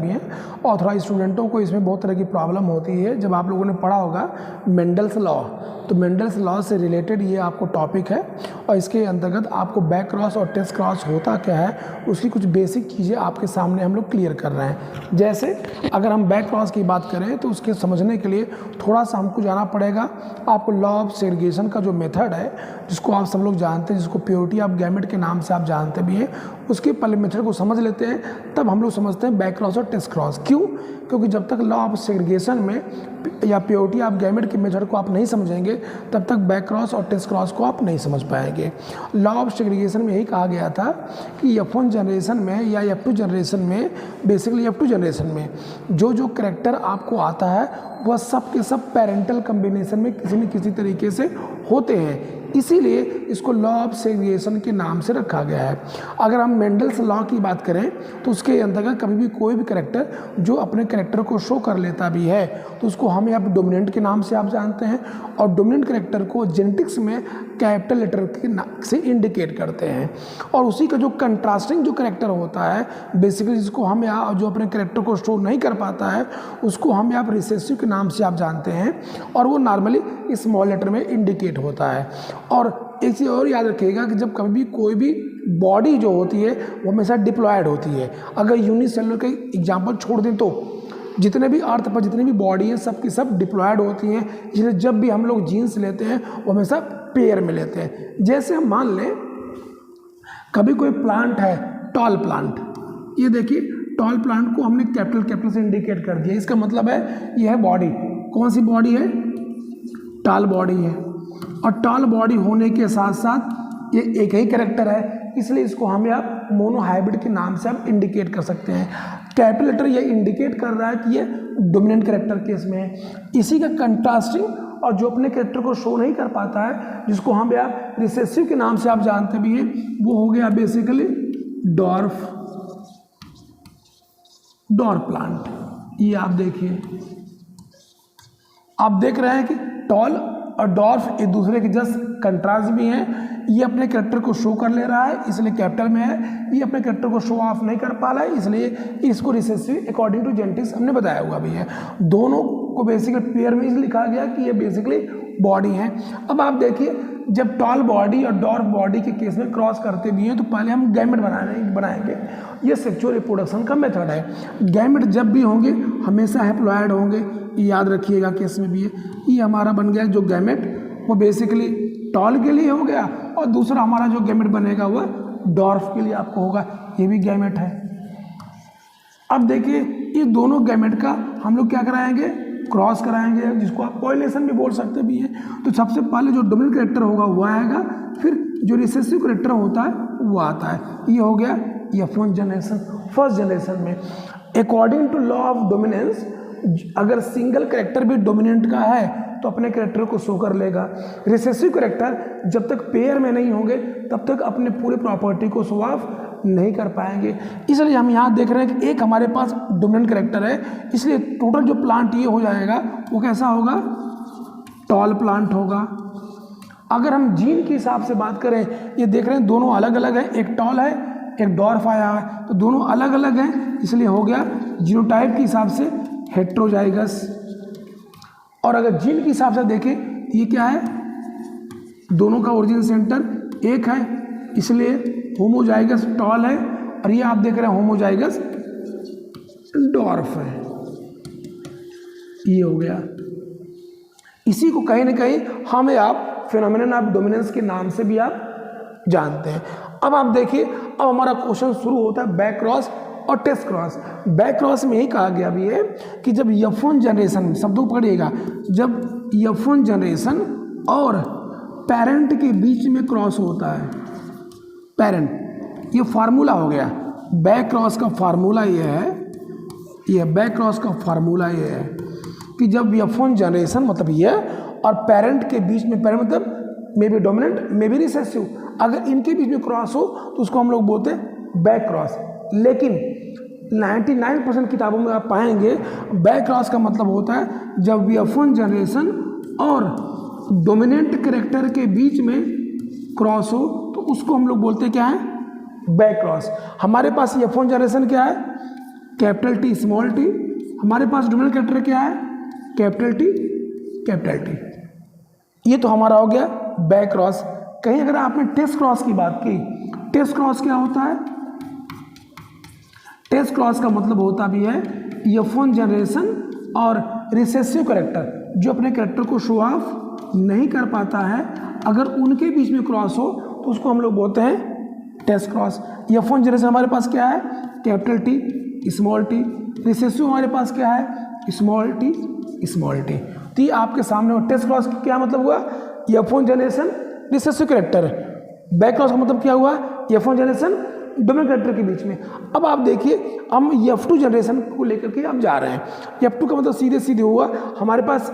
भी हैं। ऑथराइज स्टूडेंटों को इसमें बहुत तरह की प्रॉब्लम होती है। जब आप लोगों ने पढ़ा होगा मेंडल्स लॉ, तो मेंडल्स लॉ से रिलेटेड ये आपको टॉपिक है और इसके अंतर्गत आपको बैक क्रॉस और टेस्ट क्रॉस होता क्या है उसकी कुछ बेसिक चीज़ें आपके सामने हम लोग क्लियर कर रहे हैं। जैसे अगर हम बैक क्रॉस की बात करें तो उसके समझने के लिए थोड़ा सा हमको जाना पड़ेगा। आपको लॉ ऑफ सेग्रीगेशन का जो मेथड है, जिसको आप सब लोग जानते हैं, जिसको प्योरिटी ऑफ गैमेट के नाम से आप जानते भी हैं, उसके पहले मेथड को समझ लेते हैं, तब हम लोग समझते हैं बैक क्रॉस और टेस्ट क्रॉस। क्यों? क्योंकि जब तक लॉ ऑफ सेग्रीगेशन में या प्योरिटी ऑफ गैमेट के मेथड को आप नहीं समझेंगे तब तक बैक क्रॉस और टेस्ट क्रॉस को आप नहीं समझ पाएंगे। लॉ ऑफ सेग्रीगेशन में यही कहा गया था कि F1 जनरेशन में या F2 जनरेशन में, बेसिकली F2 जनरेशन में जो कैरेक्टर आपको आता है वह सब के सब पेरेंटल कम्बिनेशन में किसी न किसी तरीके से होते हैं, इसीलिए इसको लॉ ऑफ सेग्रीगेशन के नाम से रखा गया है। अगर हम मेंडल्स लॉ की बात करें तो उसके अंतर्गत कभी भी कोई भी कैरेक्टर जो अपने कैरेक्टर को शो कर लेता भी है तो उसको हम यहाँ पर डोमिनेंट के नाम से आप जानते हैं, और डोमिनेंट कैरेक्टर को जेनेटिक्स में कैपिटल लेटर के नाम से इंडिकेट करते हैं। और उसी का जो कंट्रास्टिंग जो कैरेक्टर होता है, बेसिकली जिसको हम यहाँ जो अपने कैरेक्टर को शो नहीं कर पाता है उसको हम यहाँ पर रिसेसिव के नाम से आप जानते हैं, और वो नॉर्मली स्मॉल लेटर में इंडिकेट होता है। और एक चीज़ और याद रखिएगा कि जब कभी भी कोई भी बॉडी जो होती है वो हमेशा डिप्लॉयड होती है। अगर यूनिसेलुलर का एग्जांपल छोड़ दें तो जितने भी अर्थ पर जितनी भी बॉडी है सब की सब डिप्लॉयड होती हैं, इसलिए जब भी हम लोग जीन्स लेते हैं वो हमेशा पेयर में लेते हैं। जैसे हम मान लें कभी कोई प्लांट है, टॉल प्लांट, ये देखिए टॉल प्लांट को हमने कैपिटल से इंडिकेट कर दिया, इसका मतलब है ये है बॉडी। कौन सी बॉडी है? टॉल बॉडी है, और टॉल बॉडी होने के साथ साथ ये एक ही कैरेक्टर है, इसलिए इसको हम यहाँ मोनोहाइब्रिड के नाम से आप इंडिकेट कर सकते हैं। कैपिटल लेटर ये इंडिकेट कर रहा है कि ये डोमिनेंट कैरेक्टर केस में है। इसी का कंट्रास्टिंग और जो अपने कैरेक्टर को शो नहीं कर पाता है, जिसको हम यहाँ रिसेसिव के नाम से आप जानते भी हैं, वो हो गया बेसिकली डॉर्फ प्लांट। ये आप देखिए, आप देख रहे हैं कि टॉल और डॉर्फ एक दूसरे के जस्ट कंट्रास्ट भी हैं। ये अपने कैरेक्टर को शो कर ले रहा है इसलिए कैपिटल में है, ये अपने कैरेक्टर को शो ऑफ नहीं कर पा रहा है इसलिए इसको रिसेसिव अकॉर्डिंग टू जेनेटिक्स हमने बताया हुआ भी है। दोनों को बेसिकली पेयर में लिखा गया कि ये बेसिकली बॉडी है। अब आप देखिए जब टॉल बॉडी और डॉर्फ बॉडी के केस में क्रॉस करते भी हैं तो पहले हम गैमेट बनाएंगे। ये सेक्सुअल रिप्रोडक्शन का मेथड है। गैमेट जब भी होंगे हमेशा हैप्लॉयड होंगे, ये याद रखिएगा केस में भी है। ये हमारा बन गया जो गैमेट वो बेसिकली टॉल के लिए हो गया, और दूसरा हमारा जो गैमेट बनेगा वह डॉर्फ के लिए आपको होगा, ये भी गैमेट है। अब देखिए ये दोनों गैमेट का हम लोग क्या कराएंगे? क्रॉस कराएंगे, जिसको आप पॉलिनेशन भी बोल सकते भी हैं। तो सबसे पहले जो डोमिनेंट कैरेक्टर होगा वो आएगा, फिर जो रिसेसिव कैरेक्टर होता है वो आता है। ये हो गया F1 जनरेशन। फर्स्ट जनरेशन में according to law of dominance अगर सिंगल कैरेक्टर भी डोमिनेंट का है तो अपने कैरेक्टर को शो कर लेगा। रिसेसिव कैरेक्टर जब तक पेयर में नहीं होंगे तब तक अपने पूरे प्रॉपर्टी को शो ऑफ नहीं कर पाएंगे। इसलिए हम यहाँ देख रहे हैं कि एक हमारे पास डोमिनेंट कैरेक्टर है, इसलिए टोटल जो प्लांट ये हो जाएगा वो कैसा होगा? टॉल प्लांट होगा। अगर हम जीन के हिसाब से बात करें, ये देख रहे हैं दोनों अलग अलग हैं, एक टॉल है एक डॉर्फ आया है, तो दोनों अलग अलग हैं, इसलिए हो गया जीनोटाइप के हिसाब से हेट्रोजाइगस। और अगर जीन के हिसाब से देखें ये क्या है? दोनों का ओरिजिन सेंटर एक है, इसलिए होमोजाइगस टॉल है, और ये आप देख रहे हैं होमोजाइगस डॉर्फ है। ये हो गया। इसी को कहीं ना कहीं हमें आप फिनोमेनन ऑफ डोमिनेंस के नाम से भी आप जानते हैं। अब आप देखिए, अब हमारा क्वेश्चन शुरू होता है बैक क्रॉस और टेस्ट क्रॉस। बैक क्रॉस में यही कहा गया भी है कि जब F1 जनरेशन, शब्दों को पढ़िएगा, जब F1 जनरेशन और पेरेंट के बीच में क्रॉस होता है, पेरेंट, ये फार्मूला हो गया बैक क्रॉस का। फार्मूला ये है, ये बैक क्रॉस का फार्मूला ये है कि जब F1 जनरेशन मतलब ये और पेरेंट के बीच में, पेरेंट मतलब may be dominant may be recessive, अगर इनके बीच में क्रॉस हो तो उसको हम लोग बोलते हैं बैक क्रॉस। लेकिन 99% किताबों में आप पाएंगे बैक क्रॉस का मतलब होता है जब F1 जनरेशन और डोमिनेंट कैरेक्टर के बीच में क्रॉस हो तो उसको हम लोग बोलते क्या है? Back cross. हमारे पास F1 जनरेशन क्या है? कैपिटल टी स्मॉल टी, हमारे पास डोमिनेंट कैरेक्टर क्या है, कैपिटल टी कैपिटल टी। ये तो हमारा हो गया बैक क्रॉस। कहीं अगर आपने टेस्ट क्रॉस की बात की, टेस्ट क्रॉस क्या होता है, टेस्ट क्रॉस का मतलब होता भी है F1 जनरेशन और रिसेसिव कैरेक्टर जो अपने कैरेक्टर को शो ऑफ नहीं कर पाता है, अगर उनके बीच में क्रॉस हो तो उसको हम लोग बोलते हैं टेस्ट क्रॉस। F1 जनरेशन हमारे पास क्या है, capital T small T, recessive हमारे पास क्या है, स्मॉल टी स्मॉल टी। तो ये आपके सामने टेस्ट क्रॉस क्या मतलब हुआ, F1 generation recessive character. Back cross का मतलब क्या हुआ, F1 जनरेशन डोमिनेंट कैरेक्टर के बीच में। अब आप देखिए हम F2 जनरेशन को लेकर के हम जा रहे हैं। F2 का मतलब सीधे सीधे हुआ हमारे पास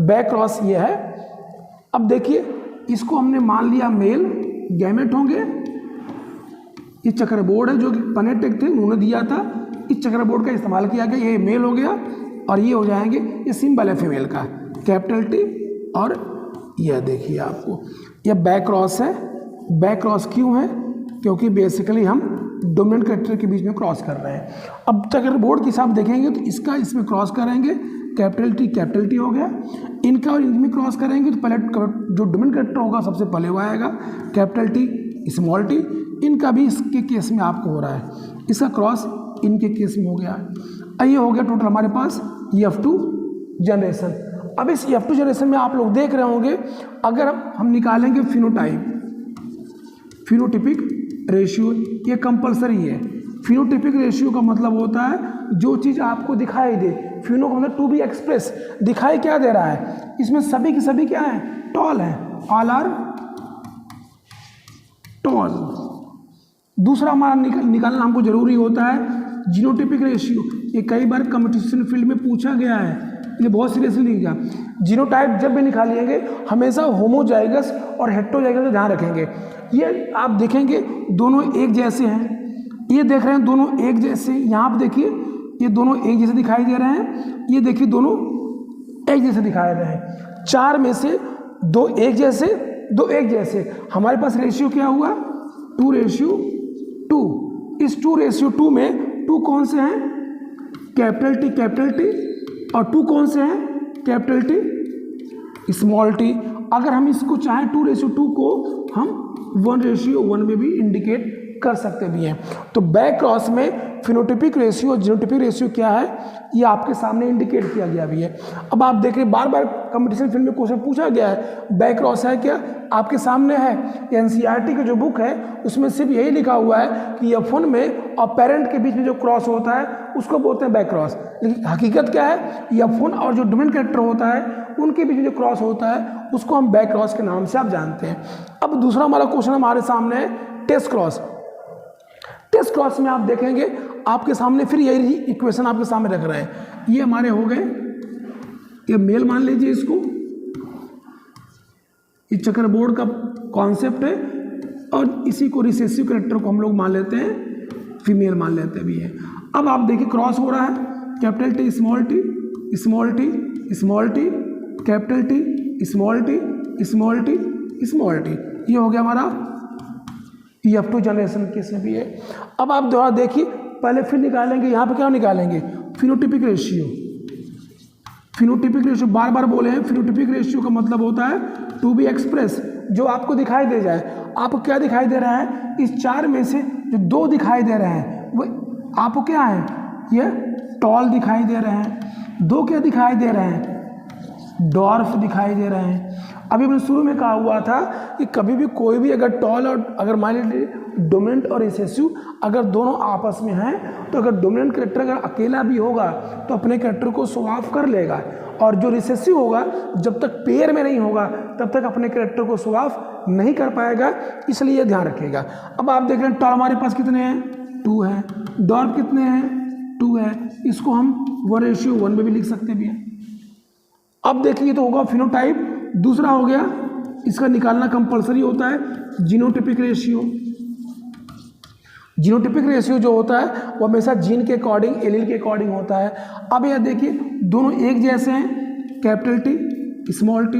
बैक क्रॉस ये है। अब देखिए इसको हमने मान लिया मेल गैमेट होंगे, ये चक्रबोर्ड है जो कि पनेटिक थे उन्होंने दिया था, इस चक्रबोर्ड का इस्तेमाल किया गया, ये मेल हो गया और ये हो जाएंगे, ये सिंबल है फीमेल का कैपिटल टी, और यह देखिए आपको यह बैक क्रॉस है। बैक क्रॉस क्यों है, क्योंकि बेसिकली हम डोमिनेंट कैरेक्टर के बीच में क्रॉस कर रहे हैं। अब चक्रबोर्ड के हिसाब देखेंगे तो इसका इसमें क्रॉस करेंगे, कैपिटल टी हो गया, इनका और इनमें क्रॉस करेंगे तो पहले जो डोमिनेंट कैरेक्टर होगा सबसे पहले वो आएगा कैपिटल टी स्मॉल टी। इनका भी इसके केस में आपको हो रहा है, इसका क्रॉस इनके केस में हो गया। ये हो गया टोटल हमारे पास F2 जनरेशन। अब इस F2 जनरेशन में आप लोग देख रहे होंगे, अगर हम निकालेंगे फिनोटाइप, फिनोटिपिक रेशियो, ये कंपलसरी है। फिनोटिपिक रेशियो का मतलब होता है जो चीज़ आपको दिखाई दे, फिनो का मतलब टू बी एक्सप्रेस, दिखाई क्या दे रहा है, इसमें सभी के सभी क्या है, टॉल है, ऑल आर टॉल। दूसरा हमारा निकालना हमको जरूरी होता है जीनोटिपिक रेशियो। ये कई बार कंपटीशन फील्ड में पूछा गया है, ये बहुत सीरियसली लिखा। जीनोटाइप जब भी निकालिएंगे हमेशा होमोजाइगस और हेटेरोजाइगस का ध्यान रखेंगे। ये आप देखेंगे दोनों एक जैसे हैं, ये देख रहे हैं दोनों एक जैसे, यहाँ पर देखिए ये दोनों एक जैसे दिखाई दे रहे हैं, ये देखिए दोनों एक जैसे दिखाई दे रहे हैं। चार में से दो एक जैसे, दो एक जैसे, हमारे पास रेशियो क्या हुआ 2:2। इस 2:2 में 2 कौन से हैं, कैपिटल टी, और 2 कौन से हैं, कैपिटल टी स्मॉल टी। अगर हम इसको चाहें 2:2 को हम 1:1 में भी इंडिकेट कर सकते भी हैं। तो बैक क्रॉस में फिनोटिपिक रेशियो और जीनोटिपिक रेशियो क्या है ये आपके सामने इंडिकेट किया गया भी है। अब आप देख रहे बार बार कंपटीशन फील्ड में क्वेश्चन पूछा गया है बैक क्रॉस है क्या, आपके सामने है। एनसीईआरटी की जो बुक है उसमें सिर्फ यही लिखा हुआ है कि F1 में और पेरेंट के बीच में जो क्रॉस होता है उसको बोलते हैं बैक क्रॉस। लेकिन हकीकत क्या है, F1 और जो डोमिनेंट कैरेक्टर होता है उनके बीच में जो क्रॉस होता है उसको हम बैक क्रॉस के नाम से आप जानते हैं। अब दूसरा हमारा क्वेश्चन हमारे सामने है टेस्ट क्रॉस। टेस्ट क्रॉस में आप देखेंगे आपके सामने फिर यही इक्वेशन आपके सामने रख रहे हैं। ये हमारे हो गए, ये मेल मान लीजिए इसको, ये चक्रबोर्ड का कॉन्सेप्ट है, और इसी को रिसेसिव कैरेक्टर को हम लोग मान लेते हैं, फीमेल मान लेते भी है। अब आप देखिए क्रॉस हो रहा है capital T small T, small T small T, capital T small T small T small T. ये हो गया हमारा F2 जनरेशन केस में भी है। अब आप दोबारा देखिए, पहले फिर निकालेंगे, यहाँ पे क्या निकालेंगे, फिनोटिपिक रेशियो। फिनोटिपिक रेशियो बार बार बोले हैं, फिनोटिपिक रेशियो का मतलब होता है टू बी एक्सप्रेस, जो आपको दिखाई दे जाए। आपको क्या दिखाई दे रहा है, इस चार में से जो 2 दिखाई दे रहे हैं वो आपको क्या है, ये टॉल दिखाई दे रहे हैं। 2 क्या दिखाई दे रहे हैं, डॉर्फ दिखाई दे रहे हैं। अभी मैंने शुरू में कहा हुआ था कि कभी भी कोई भी अगर टॉल और अगर मान लीजिए डोमिनेंट और रिसेसिव अगर दोनों आपस में हैं, तो अगर डोमिनेंट कैरेक्टर अगर अकेला भी होगा तो अपने कैरेक्टर को शो ऑफ कर लेगा, और जो रिसेसिव होगा जब तक पेयर में नहीं होगा तब तक अपने कैरेक्टर को शो ऑफ नहीं कर पाएगा, इसलिए ध्यान रखिएगा। अब आप देख रहे हैं टॉल हमारे पास कितने हैं, 2 हैं, डॉर्फ कितने हैं, 2 है, इसको हम 1:1 में भी लिख सकते भी हैं। अब देखिए तो होगा फिनोटाइप। दूसरा हो गया, इसका निकालना कंपलसरी होता है जीनोटिपिक रेशियो। जीनोटिपिक रेशियो जो होता है वो हमेशा जीन के अकॉर्डिंग, एलील के अकॉर्डिंग होता है। अब यह देखिए दोनों एक जैसे हैं, कैपिटल टी स्मॉल टी,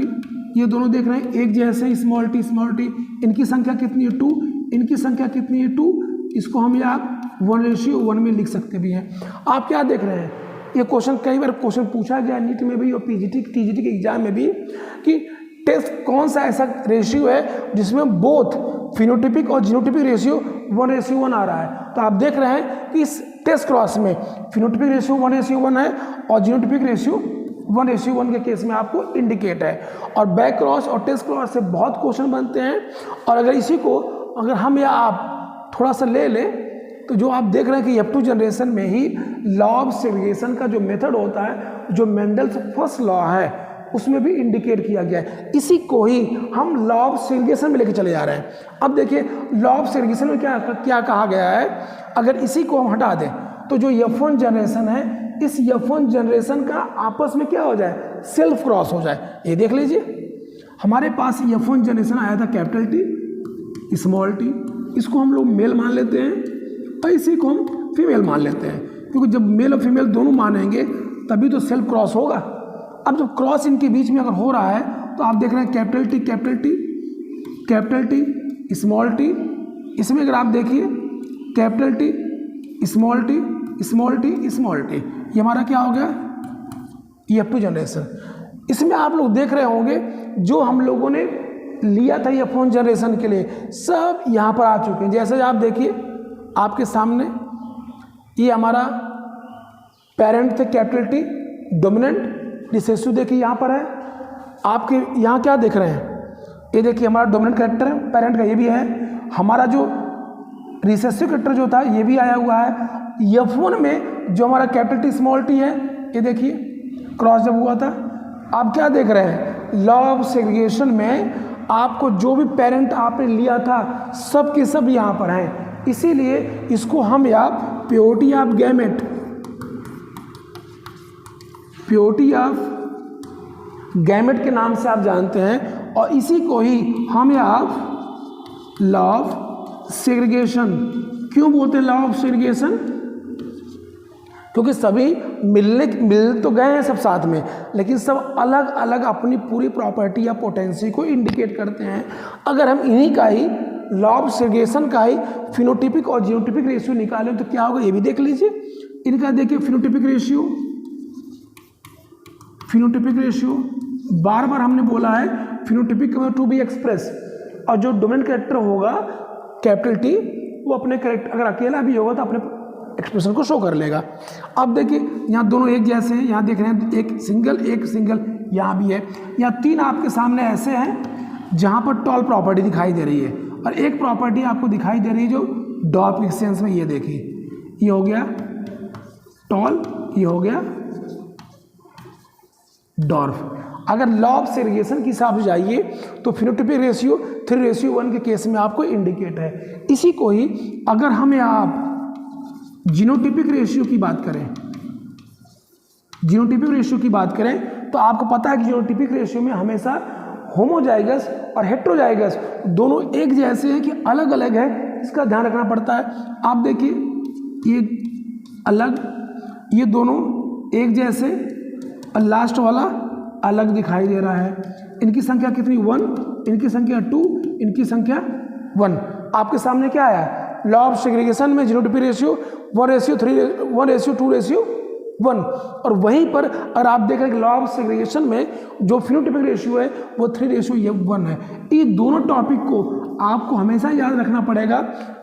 ये दोनों देख रहे हैं एक जैसे हैं, स्मॉल टी, इनकी संख्या कितनी है 2, इनकी संख्या कितनी है 2, इसको हम या 1:1 में लिख सकते भी हैं। आप क्या देख रहे हैं, ये क्वेश्चन कई बार क्वेश्चन पूछा गया नीट में भी और पीजीटी टीजीटी के एग्जाम में भी कि टेस्ट कौन सा ऐसा रेशियो है जिसमें बोथ फिनोटिपिक और जीनोटिपिक रेशियो 1:1 आ रहा है। तो आप देख रहे हैं कि इस टेस्ट क्रॉस में फिनोटिपिक रेशियो 1:1 है और जीनोटिपिक रेशियो 1:1 के केस में आपको इंडिकेट है। और बैक क्रॉस और टेस्ट क्रॉस से बहुत क्वेश्चन बनते हैं। और अगर इसी को अगर हम या आप थोड़ा सा ले लें तो जो आप देख रहे हैं कि F2 जनरेशन में ही लॉ ऑफ सेग्रीगेशन का जो मेथड होता है, जो मेंडल्स फर्स्ट लॉ है, उसमें भी इंडिकेट किया गया है। इसी को ही हम लॉ ऑफ सेग्रीगेशन में लेके चले जा रहे हैं। अब देखिए लॉ ऑफ सेग्रीगेशन में क्या कहा गया है, अगर इसी को हम हटा दें तो जो F1 जनरेशन है, इस F1 जनरेशन का आपस में क्या हो जाए, सेल्फ क्रॉस हो जाए। ये देख लीजिए हमारे पास F1 जनरेशन आया था कैपिटल टी स्मॉल टी, इसको हम लोग मेल मान लेते हैं और इसी को हम फीमेल मान लेते हैं, क्योंकि जब मेल और फीमेल दोनों मानेंगे तभी तो सेल्फ क्रॉस होगा। अब जब क्रॉस इनके बीच में अगर हो रहा है तो आप देख रहे हैं कैपिटल टी स्मॉल टी, इसमें अगर आप देखिए कैपिटल टी स्मॉल टी, ये हमारा क्या हो गया, F2 जनरेशन। इसमें आप लोग देख रहे होंगे जो हम लोगों ने लिया था F1 जनरेशन के लिए सब यहाँ पर आ चुके हैं। जैसे आप देखिए आपके सामने ये हमारा पेरेंट थे कैपिटल टी डोमिनेंट, रिसेसिव देखिए यहाँ पर है। आपके यहाँ क्या देख रहे हैं, ये देखिए हमारा डोमिनेंट कैरेक्टर है पेरेंट का, ये भी है। हमारा जो रिसेसिव कैरेक्टर जो था ये भी आया हुआ है। F1 में जो हमारा कैपिटल टी स्मॉल टी है, ये देखिए क्रॉस जब हुआ था। आप क्या देख रहे हैं, लॉ ऑफ सेग्रीगेशन में आपको जो भी पेरेंट आपने लिया था सब के सब यहाँ पर हैं। इसीलिए इसको हम या प्योरिटी ऑफ गैमेट के नाम से आप जानते हैं। और इसी को ही हम या लॉ ऑफ सेग्रीगेशन क्यों बोलते हैं, लॉ ऑफ सेग्रीगेशन, क्योंकि सभी मिल तो गए हैं सब साथ में, लेकिन सब अलग अलग अपनी पूरी प्रॉपर्टी या पोटेंसी को इंडिकेट करते हैं। अगर हम इन्हीं का ही लॉ ऑफ सेग्रीगेशन का ही फिनोटिपिक और जीनोटिपिक रेशियो निकालें तो क्या होगा, ये भी देख लीजिए। इनका देखिए फिनोटिपिक रेशियो बार बार हमने बोला है फिनोटिपिक टू बी एक्सप्रेस, और जो डोमिनेंट कैरेक्टर होगा कैपिटल टी वो अपने कैरेक्टर अगर अकेला भी होगा तो अपने एक्सप्रेशन को शो कर लेगा। अब देखिए यहाँ दोनों एक जैसे हैं, यहाँ देख रहे हैं एक सिंगल यहाँ भी है। यहाँ तीन आपके सामने ऐसे हैं जहाँ पर टॉल प्रॉपर्टी दिखाई दे रही है और एक प्रॉपर्टी आपको दिखाई दे रही है जो डॉर्फ एक्सचेंज में, ये देखिए ये हो गया टॉल, ये हो गया डॉर्फ। अगर लॉ ऑफ सेग्रीगेशन के हिसाब से जाइए तो फिनोटिपिक रेशियो 3:1 के केस में आपको इंडिकेट है। इसी को ही अगर हमें आप जीनोटिपिक रेशियो की बात करें तो आपको पता है कि जीनोटिपिक रेशियो में हमेशा होमोजाइगस और हेट्रोजाइगस दोनों एक जैसे हैं कि अलग अलग है, इसका ध्यान रखना पड़ता है। आप देखिए ये अलग, ये दोनों एक जैसे और लास्ट वाला अलग दिखाई दे रहा है। इनकी संख्या कितनी 1, इनकी संख्या 2, इनकी संख्या 1। आपके सामने क्या आया, लॉ ऑफ सेग्रीगेशन में जीनोटिपिक रेशियो 1:2:1। और वहीं पर अगर आप देख रहे हैं कि लॉ ऑफ सेग्रीगेशन में जो फिनोटिपिक रेशियो है वो 3:1 है। ये दोनों टॉपिक को आपको हमेशा याद रखना पड़ेगा।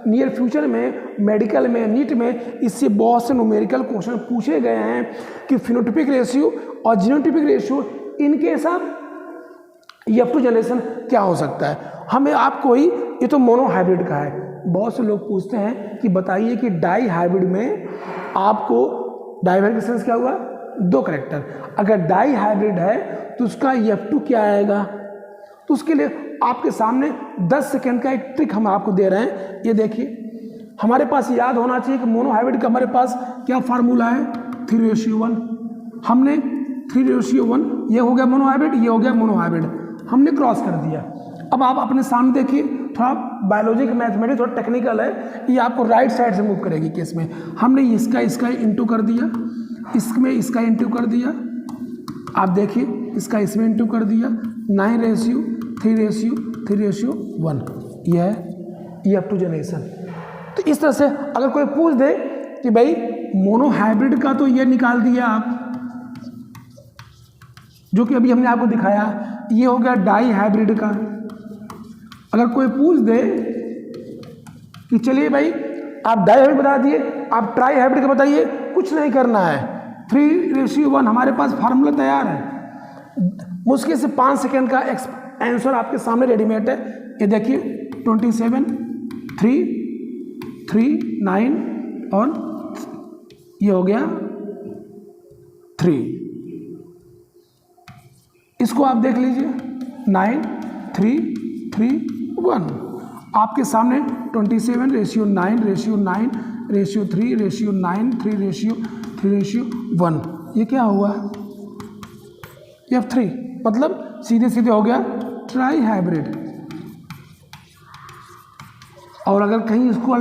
नियर फ्यूचर में मेडिकल में नीट में इससे बहुत से न्यूमेरिकल क्वेश्चन पूछे गए हैं कि फिनोटिपिक रेशियो और जीनोटिपिक रेशियो इनके साथ F2 जनरेशन क्या हो सकता है। हमें आपको ही, ये तो मोनो हाइब्रिड का है। बहुत से लोग पूछते हैं कि बताइए कि डाई हाइब्रिड में आपको डाइवर्जेंस क्या हुआ, 2 कैरेक्टर। अगर डाई हाइब्रिड है तो उसका F2 क्या आएगा, तो उसके लिए आपके सामने 10 सेकेंड का एक ट्रिक हम आपको दे रहे हैं। ये देखिए हमारे पास याद होना चाहिए कि मोनो हाइब्रिड का हमारे पास क्या फार्मूला है, 3:1। हमने 3:1, ये हो गया मोनो हाइब्रिड, ये हो गया मोनो हाइब्रिड, हमने क्रॉस कर दिया। अब आप अपने सामने देखिए, थोड़ा बायोलॉजी का मैथमेटिक्स थोड़ा टेक्निकल है, ये आपको राइट साइड से मूव करेगी केस में। हमने इसका इंटू कर दिया, इसमें इसका इंटू कर दिया, आप देखिए इसका इसमें इंटू कर दिया, 9:3:1। ये है F2 जनरेशन। तो इस तरह से अगर कोई पूछ दे कि भाई मोनोहाइब्रिड का तो ये निकाल दिया आप, जो कि अभी हमने आपको दिखाया, ये हो गया डाई हाइब्रिड का। अगर कोई पूछ दे कि चलिए भाई आप डाई हाइब्रिड बता दिए, आप ट्राई हाइब्रिड का बताइए, कुछ नहीं करना है, 3:1 हमारे पास फार्मूला तैयार है। मुश्किल से 5 सेकेंड का आंसर आपके सामने रेडीमेड है। ये देखिए 27, 3, 3, 9 और ये हो गया 3। इसको आप देख लीजिए 9, 3, 3, 1 आपके सामने 27:9:9:3:9, 3:3:1 ये क्या हुआ? F3, मतलब सीधे सीधे हो गया ट्राई हाइब्रिड। और अगर कहीं इसको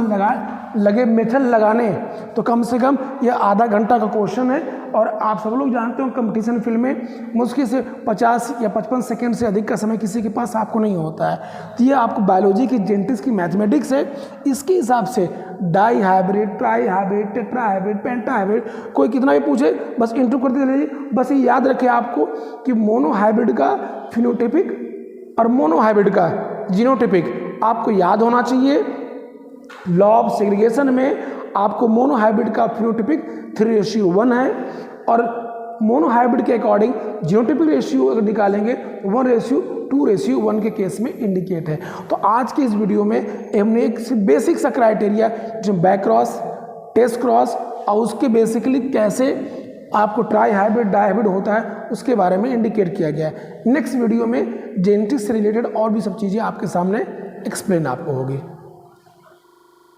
लगे मेथड लगाने तो कम से कम ये आधा घंटा का क्वेश्चन है। और आप सब लोग जानते हो कंपटीशन फील्ड में मुश्किल से 50 या 55 सेकेंड से अधिक का समय किसी के पास आपको नहीं होता है। तो ये आपको बायोलॉजी की, जेनेटिक्स की, मैथमेटिक्स है, इसके हिसाब से di hybrid, tri hybrid, tetra hybrid, penta hybrid, कोई कितना भी पूछे बस इंटू कर दीजिए। बस ये याद रखें आपको कि मोनो हाइब्रिड का फिनोटाइपिक और मोनो हाइब्रिड का जीनोटाइपिक आपको याद होना चाहिए। लॉ ऑफ सेग्रीगेशन में आपको मोनो हाइब्रिड का फिनोटाइपिक 3:1 है और मोनो हाइब्रिड के अकॉर्डिंग जीनोटाइपिक रेशियो अगर निकालेंगे 1:2:1 के केस में इंडिकेट है। तो आज के इस वीडियो में हमने एक बेसिक सा क्राइटेरिया जो बैक क्रॉस, टेस्ट क्रॉस और उसके बेसिकली कैसे आपको ट्राई हाइब्रिड, डाई हाइब्रिड होता है उसके बारे में इंडिकेट किया गया है। नेक्स्ट वीडियो में जेनेटिक्स से रिलेटेड और भी सब चीज़ें आपके सामने एक्सप्लेन आपको होगी।